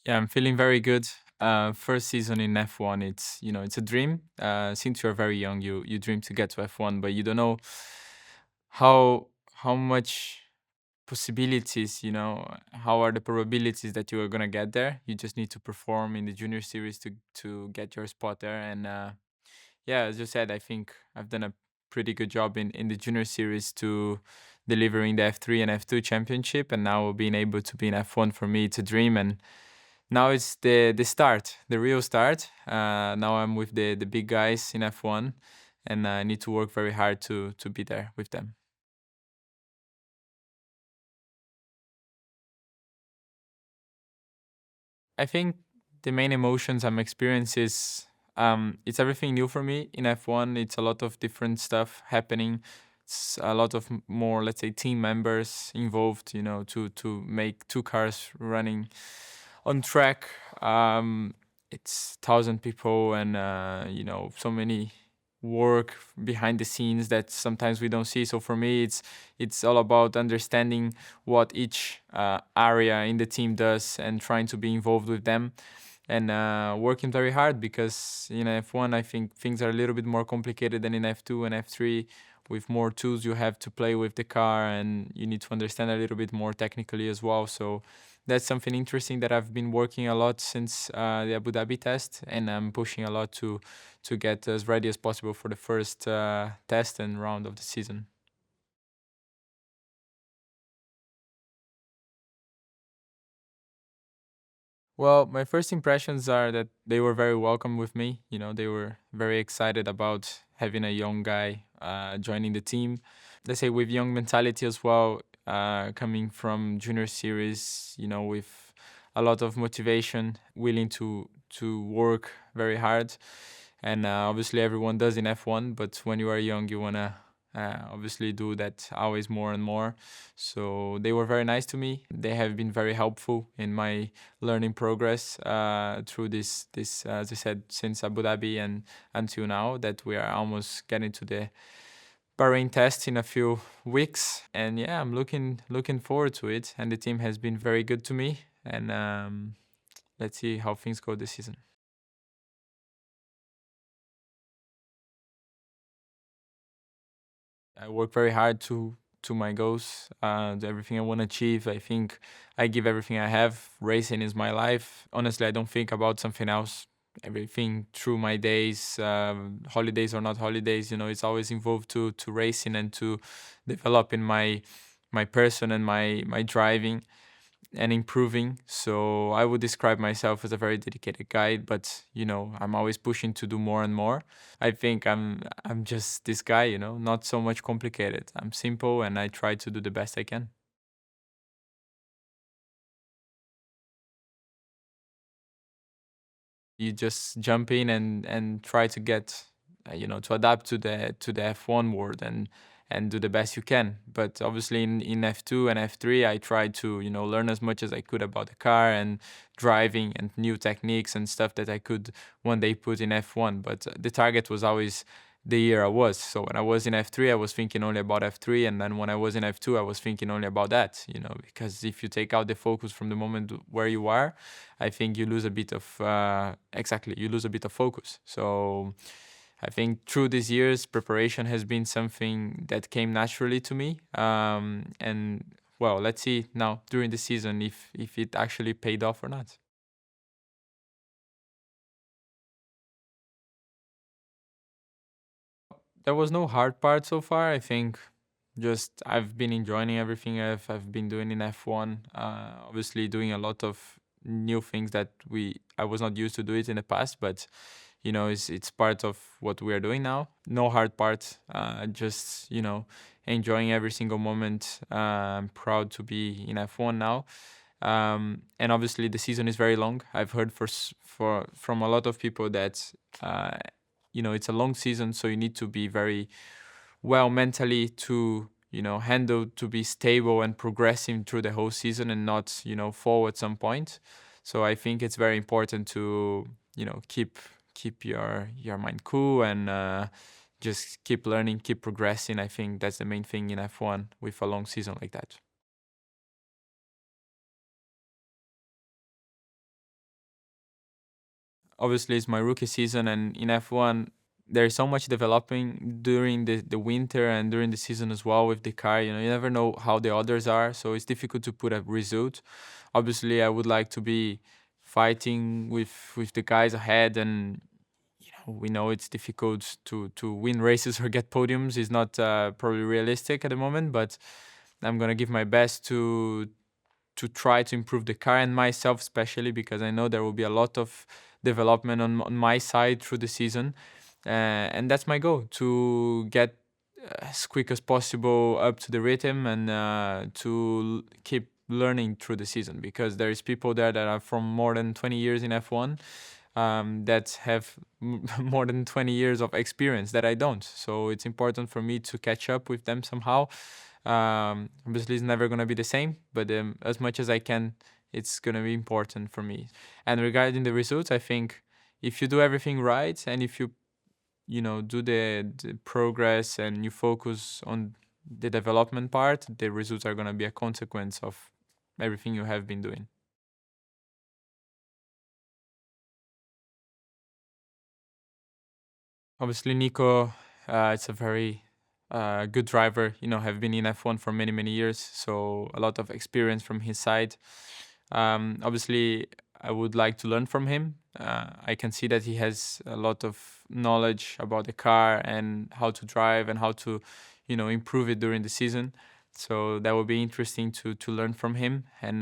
Yeah, I'm feeling very good. First season in F1, it's a dream. Since you're very young, you dream to get to F1, but you don't know how much possibilities, how are the probabilities that you are gonna get there. You just need to perform in the junior series to get your spot there. And yeah, as you said, I think I've done a pretty good job in the junior series to delivering the F3 and F2 championship, and now being able to be in F1 for me, it's a dream. And now it's the start, the real start. Now I'm with the big guys in F1, and I need to work very hard to be there with them. I think the main emotions I'm experiencing is it's everything new for me in F1. It's a lot of different stuff happening. It's a lot of more, let's say, team members involved. To make two cars running on track. It's 1,000 people, and so many work behind the scenes that sometimes we don't see. So for me, it's all about understanding what each area in the team does and trying to be involved with them, and working very hard, because in F1 I think things are a little bit more complicated than in F2 and F3. With more tools you have to play with the car, and you need to understand a little bit more technically as well. So that's something interesting that I've been working a lot since the Abu Dhabi test, and I'm pushing a lot to get as ready as possible for the first test and round of the season. Well, my first impressions are that they were very welcome with me. They were very excited about having a young guy joining the team. Let's say with young mentality as well, coming from junior series, with a lot of motivation, willing to work very hard. And obviously everyone does in F1, but when you are young, you want to obviously do that always more and more. So they were very nice to me. They have been very helpful in my learning progress through this as I said, since Abu Dhabi and until now, that we are almost getting to the Bahrain test in a few weeks. And yeah, I'm looking forward to it. And the team has been very good to me. And let's see how things go this season. I work very hard to my goals, to everything I want to achieve. I think I give everything I have. Racing is my life. Honestly, I don't think about something else. Everything through my days, holidays or not holidays, it's always involved to racing and to developing my person and my driving and improving. So I would describe myself as a very dedicated guy, but I'm always pushing to do more and more. I think I'm just this guy, not so much complicated. I'm simple, and I try to do the best I can. You just jump in and try to get to adapt to the F1 world, and do the best you can. But obviously in F2 and F3, I tried to learn as much as I could about the car and driving and new techniques and stuff that I could one day put in F1. But the target was always the year I was. So when I was in F3, I was thinking only about F3, and then when I was in F2, I was thinking only about that. Because if you take out the focus from the moment where you are, I think you lose a bit of exactly, you lose a bit of focus. So I think through these years, preparation has been something that came naturally to me. And well, let's see now during the season if it actually paid off or not. There was no hard part so far. I think just I've been enjoying everything I've been doing in F1. Obviously, doing a lot of new things that I was not used to do it in the past, but it's part of what we are doing now. No hard part. Just enjoying every single moment. I'm proud to be in F1 now. And obviously the season is very long. I've heard from a lot of people that uh, it's a long season, so you need to be very well mentally to handle, to be stable and progressing through the whole season, and not fall at some point. So I think it's very important to keep your mind cool, and just keep learning, keep progressing. I think that's the main thing in F1 with a long season like that. obviously it's my rookie season, and in F1 there's so much developing during the winter and during the season as well with the car. You know, you never know how the others are, so it's difficult to put a result. Obviously, I would like to be fighting with the guys ahead, and we know it's difficult to win races or get podiums. It's not probably realistic at the moment, but I'm gonna give my best to try to improve the car and myself, especially because I know there will be a lot of development on my side through the season, and that's my goal, to get as quick as possible up to the rhythm, and keep learning through the season, because there is people there that are from more than 20 years in F1, that have more than 20 years of experience that I don't. So it's important for me to catch up with them somehow. Obviously, it's never going to be the same, but as much as I can, it's going to be important for me. And regarding the results, I think if you do everything right, and if you do the progress, and you focus on the development part, the results are going to be a consequence of everything you have been doing. Obviously, Nico, it's a very good driver. Have been in F1 for many, many years, so a lot of experience from his side. Obviously, I would like to learn from him. I can see that he has a lot of knowledge about the car and how to drive and how to, improve it during the season. So that would be interesting to learn from him. And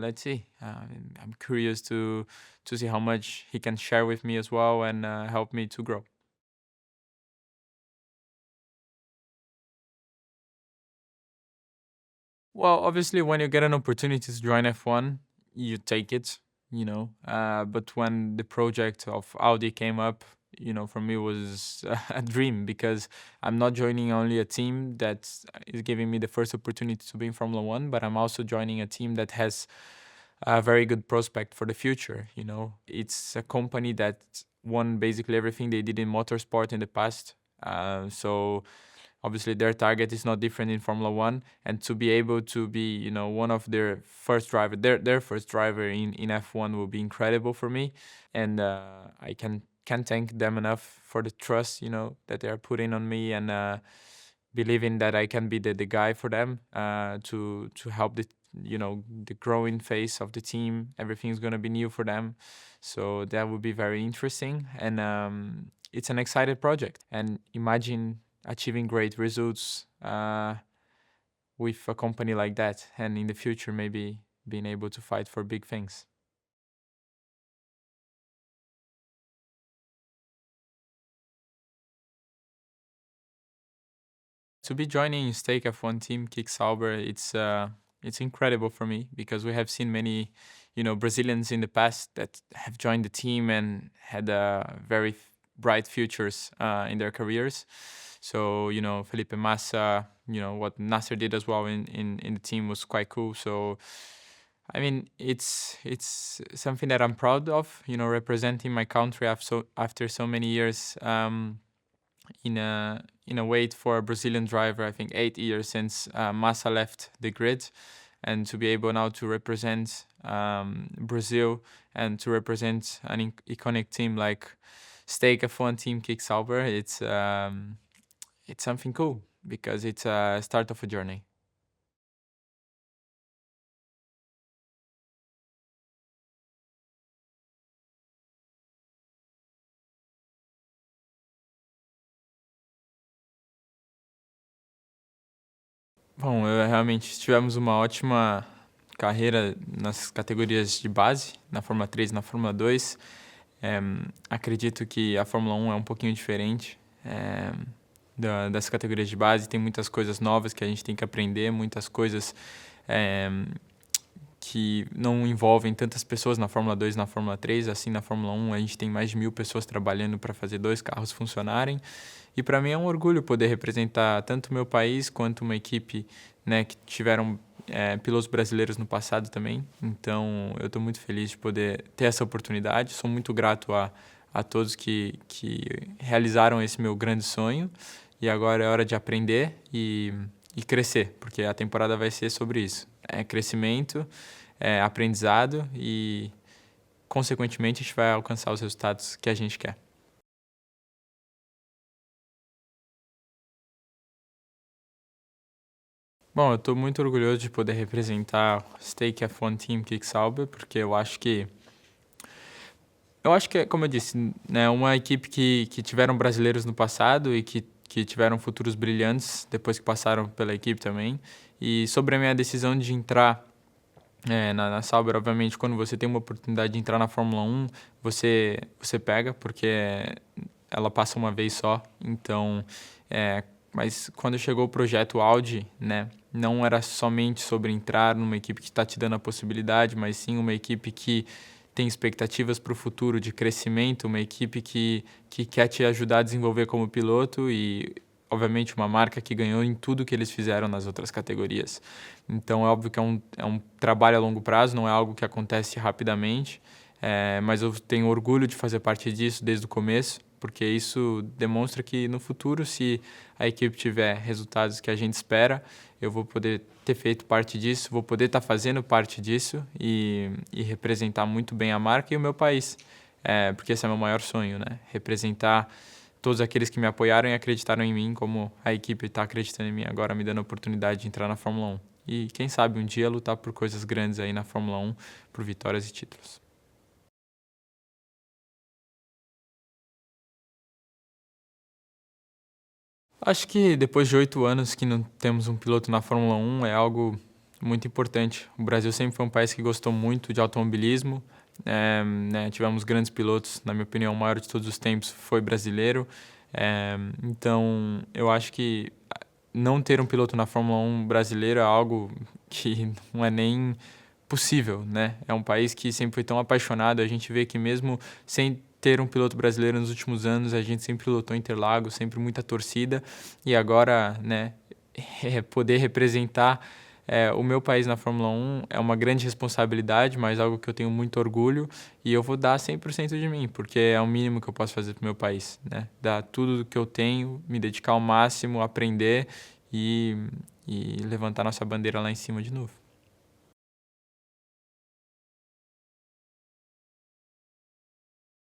let's see. I'm curious to see how much he can share with me as well, and help me to grow. Well, obviously, when you get an opportunity to join F1, you take it, But when the project of Audi came up, for me was a dream, because I'm not joining only a team that is giving me the first opportunity to be in Formula One, but I'm also joining a team that has a very good prospect for the future. It's a company that won basically everything they did in motorsport in the past. So obviously their target is not different in Formula One, and to be able to be, one of their first driver, their first driver in F1 will be incredible for me, and I can't thank them enough for the trust, that they are putting on me, and believing that I can be the guy for them, to help the growing phase of the team. Everything's gonna be new for them, so that would be very interesting, and it's an excited project. And imagine achieving great results with a company like that, and in the future maybe being able to fight for big things. To be joining Stake F1 team Kick Sauber, it's incredible for me, because we have seen many, Brazilians in the past that have joined the team and had very bright futures in their careers. So Felipe Massa, what Nasser did as well in the team was quite cool. So I mean, it's something that I'm proud of, representing my country after so many years. In a wait for a Brazilian driver. I think 8 years since Massa left the grid, and to be able now to represent Brazil, and to represent an iconic team like Stake F1 team Kick Sauber, it's something cool, because it's a start of a journey. Bom, realmente tivemos uma ótima carreira nas categorias de base, na Fórmula 3 e na Fórmula 2. Acredito que a Fórmula 1 é um pouquinho diferente das categorias de base. Tem muitas coisas novas que a gente tem que aprender, muitas coisas que não envolvem tantas pessoas na Fórmula 2 e na Fórmula 3. Assim, na Fórmula 1 a gente tem mais de 1.000 pessoas trabalhando para fazer 2 carros funcionarem. E para mim é um orgulho poder representar tanto o meu país quanto uma equipe, né, que tiveram pilotos brasileiros no passado também. Então eu estou muito feliz de poder ter essa oportunidade. Sou muito grato a todos que realizaram esse meu grande sonho. E agora é hora de aprender e crescer, porque a temporada vai ser sobre isso. É crescimento, aprendizado e consequentemente, a gente vai alcançar os resultados que a gente quer. Bom, eu estou muito orgulhoso de poder representar o Stake F1 Team Kick Sauber, porque eu acho que, como eu disse, né, uma equipe que tiveram brasileiros no passado e que tiveram futuros brilhantes depois que passaram pela equipe também. E sobre a minha decisão de entrar na Sauber, obviamente, quando você tem uma oportunidade de entrar na Fórmula 1, você pega, porque ela passa uma vez só. Então, mas quando chegou o projeto Audi, né, não era somente sobre entrar numa equipe que está te dando a possibilidade, mas sim uma equipe que tem expectativas para o futuro de crescimento, uma equipe que quer te ajudar a desenvolver como piloto e, obviamente, uma marca que ganhou em tudo que eles fizeram nas outras categorias. Então, é óbvio que é um trabalho a longo prazo, não é algo que acontece rapidamente, mas eu tenho orgulho de fazer parte disso desde o começo, porque isso demonstra que no futuro, se a equipe tiver resultados que a gente espera, eu vou poder ter feito parte disso, vou poder estar fazendo parte disso e representar muito bem a marca e o meu país, porque esse é o meu maior sonho, né? Representar todos aqueles que me apoiaram e acreditaram em mim, como a equipe está acreditando em mim agora, me dando a oportunidade de entrar na Fórmula 1. E quem sabe um dia lutar por coisas grandes aí na Fórmula 1, por vitórias e títulos. Acho que depois de 8 anos que não temos um piloto na Fórmula 1 é algo muito importante. O Brasil sempre foi um país que gostou muito de automobilismo. Né, tivemos grandes pilotos, na minha opinião, o maior de todos os tempos foi brasileiro. Então, eu acho que não ter um piloto na Fórmula 1 brasileiro é algo que não é nem possível, né? É um país que sempre foi tão apaixonado. A gente vê que mesmo sem ter um piloto brasileiro nos últimos anos, a gente sempre lutou em Interlagos, sempre muita torcida. E agora, né, poder representar o meu país na Fórmula 1 é uma grande responsabilidade, mas algo que eu tenho muito orgulho e eu vou dar 100% de mim, porque é o mínimo que eu posso fazer para o meu país, né? Dar tudo que eu tenho, me dedicar ao máximo, aprender e levantar nossa bandeira lá em cima de novo.